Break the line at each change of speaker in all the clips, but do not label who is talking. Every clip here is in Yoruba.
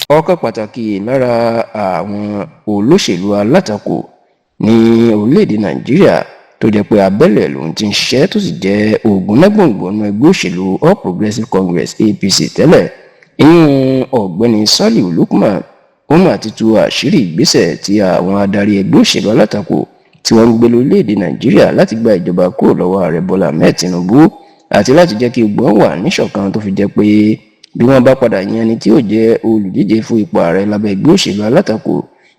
ọ̀kan pàtàkì lára àwọn olóṣèlú alátakò ní orílẹ̀-èdè nàìjíríà tó jẹ́ pé abẹ́lẹ̀ lòun ti ń ṣiṣẹ́ tó sì jẹ́ ògúnnágbòǹgbò nínú ẹgbẹ́ òṣèlú All Progressives Congress APC tẹ́lẹ̀ ìyún ọ̀gbẹ́ni Saliu Lukman ó mà ti tú àṣírí ìgbésẹ̀ tí àwọn adarí ẹgbẹ́ òṣèlú alátakò tí wọ́n ń gbé lórílẹ̀-èdè nàìjíríà láti gba ìjọba kúrò lọ́wọ́ ààrẹ Bọ́lá Ahmed Tinubu àti láti jẹ́ kí gbogbo wọn wà níṣọ̀kan tó fi jẹ́ pé bí wọ́n bá padà yan ẹni tí yóò jẹ́ olùdíje fún ipò ààrẹ lábẹ́ ẹgbẹ́ òṣèlú alátakò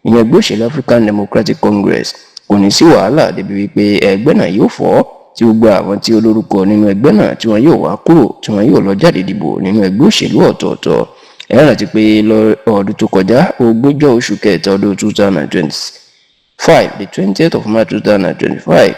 ìyẹn ẹgbẹ́ òṣèlú African Democratic Congress kò ní sí wàhálà débi wípé ẹgbẹ́ náà yóò fọ́ tí gbogbo àwọn tí olórúkọ nínú ẹgbẹ́ náà tí wọ́n yóò wá kúrò tí wọ́n yóò lọ jáde dìbò nínú ẹgbẹ́ òṣèlú ọ̀tọ̀ọ̀tọ̀ ẹ rántí pé ọdún tó kọjá 20 oṣù kẹta ọdún 2025 the 20th of March 2025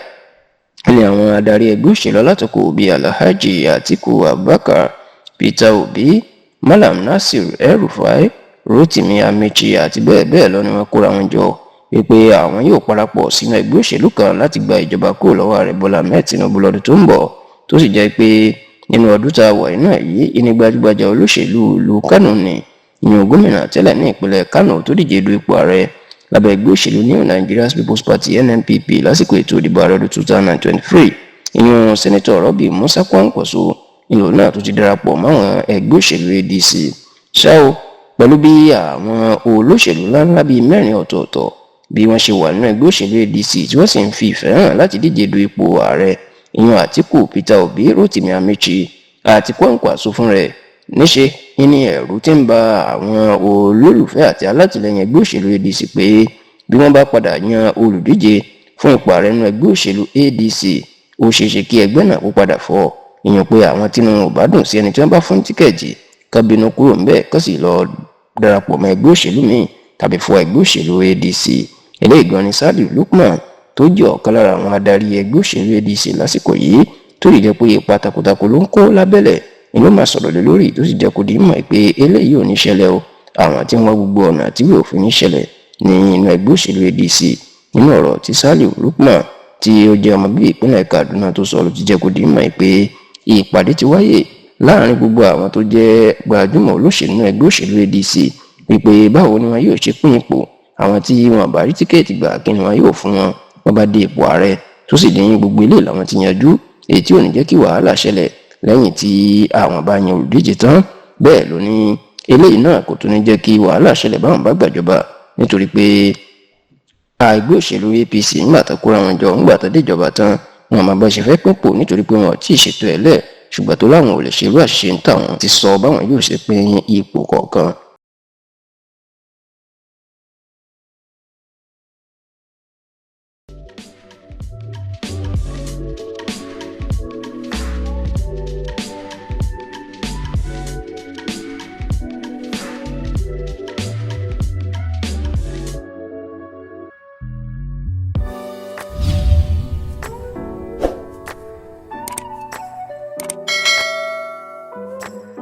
ni àwọn adarí ẹgbẹ́ òṣèlú alátakò bíi Alhaji Atiku Abubakar, Peter Obi, Malam Nasir El-Rufai, Rotimi Amechi àti bẹ́ẹ̀ bẹ́ẹ̀ lọ ni wọ́n kóra wọn jọ wípé àwọn yóò parapọ̀ sínú ẹgbẹ́ òṣèlú kan láti gba ìjọba kúrò lọ́wọ́ ààrẹ Bọ́lá Ahmed Tinubu lọ́dún tó ń bọ̀ tó sì jẹ́ pé nínú ọdún tá a wà náà yìí ìní gbajúgbajà olóṣèlú ìlú Kánò ni ìyẹn gómìnà tẹ́lẹ̀ ní ìpínlẹ̀ Kánò tó díje du ipò ààrẹ lábẹ́ ẹgbẹ́ òṣèlú New Nigerian People's Party NNPP lásìkò ètò ìdìbò ààrẹ ọdún 2023 ìyẹn sẹ́nitọ̀ Rabi Musa Kwankwaso ìlú náà tó ti darapọ̀ máwọn ẹgbẹ́ òṣèlú ADC ṣá o pẹ̀lú bí àwọn olóṣèlú ńláńlá bíi mẹ́rin ọ̀tọ̀ọ̀tọ̀ bí wọ́n ṣe wà nínú ẹgbẹ́ òṣèlú ADC tí wọ́n sì ń fi ìfẹ́ hàn láti díje du ipò ààrẹ ìyẹn Àtíkù, Peter Obi, Rotimi Amechi àti Kwankwaso fún rẹ̀ níṣe ní ẹ̀rù tí ń ba àwọn olólùfẹ́ àti alátìlẹyìn ẹgbẹ́ òṣèlú ADC pé bí wọ́n bá padà yan olùdíje fún ipò ààrẹ nínú ẹgbẹ́ òṣèlú ADC ó ṣeéṣe kí ẹgbẹ́ náà kó padà fọ́ ìyẹn pé àwọn tínú ò bá dùn sí ẹni tí wọ́n bá fún tíkẹ́ẹ̀tì ká bínú kúrò ńbẹ̀ kó sì lọ darapọ̀ mọ́ ẹgbẹ́ òṣèlú míì tàbí fún ẹgbẹ́ òṣèlú ADC eléyìí gan ni Saliu Lukman tó jẹ́ ọ̀kan lára àwọn adarí ẹgbẹ́ òṣèlú ADC lásìkò yìí tó lè jẹ́ pé ipa takuntakun ló ń kó lábẹ́lẹ̀ ni ló máa sọ̀rọ̀ lé lórí tó sì jẹ́ kó di mọ̀ pé eléyìí ò ní ṣẹlẹ̀ o àwọn tí wọ́n gbogbo ọ̀nà tí yóò fi ní ṣẹlẹ̀ ní inú ẹgbẹ́ òṣèlú ADC nínú ọ̀rọ̀ tí Saliu Lukman tí ó jẹ́ ọmọ bíi ìpínlẹ̀ Kaduna tó sọ ló ti jẹ́ kó di mọ̀ pé ìpàdé ti wáyé láàrin gbogbo àwọn tó jẹ́ gbajúmọ̀ olóṣèlú nínú ẹgbẹ́ òṣèlú ADC wípé báwo ni wọn yóò ṣe pín ipò àwọn tí wọn bá rí tíkẹ́ẹ̀tì gbà kí ni wọn yóò fún wọn wọn bá dé ipò ààrẹ tó sì dín gbogbo ilé làwọn ti yanjú èyí tí ò ní jẹ́ kí wàhálà ṣẹlẹ̀ lẹ́yìn tí àwọn bá yan olùdíje tán bẹ́ẹ̀ ló ní eléyìí náà kò tún ní jẹ́ kí wàhálà ṣẹlẹ̀ báwọn bá gbàjọba nítorí pé ẹgbẹ́ òṣèlú APC nígbà tó kóra wọn jọ nígbà tó déjọba tán wọn máa bá ṣe fẹ́ pínpò nítorí pé wọn ò tí ì ṣètò ẹ̀ lẹ̀ ṣùgbọ́n tó láwọn ò lè ṣerú àṣìṣe ń tà wọn ti sọ báwọn yóò ṣe pín ipò kọ̀ọ̀kan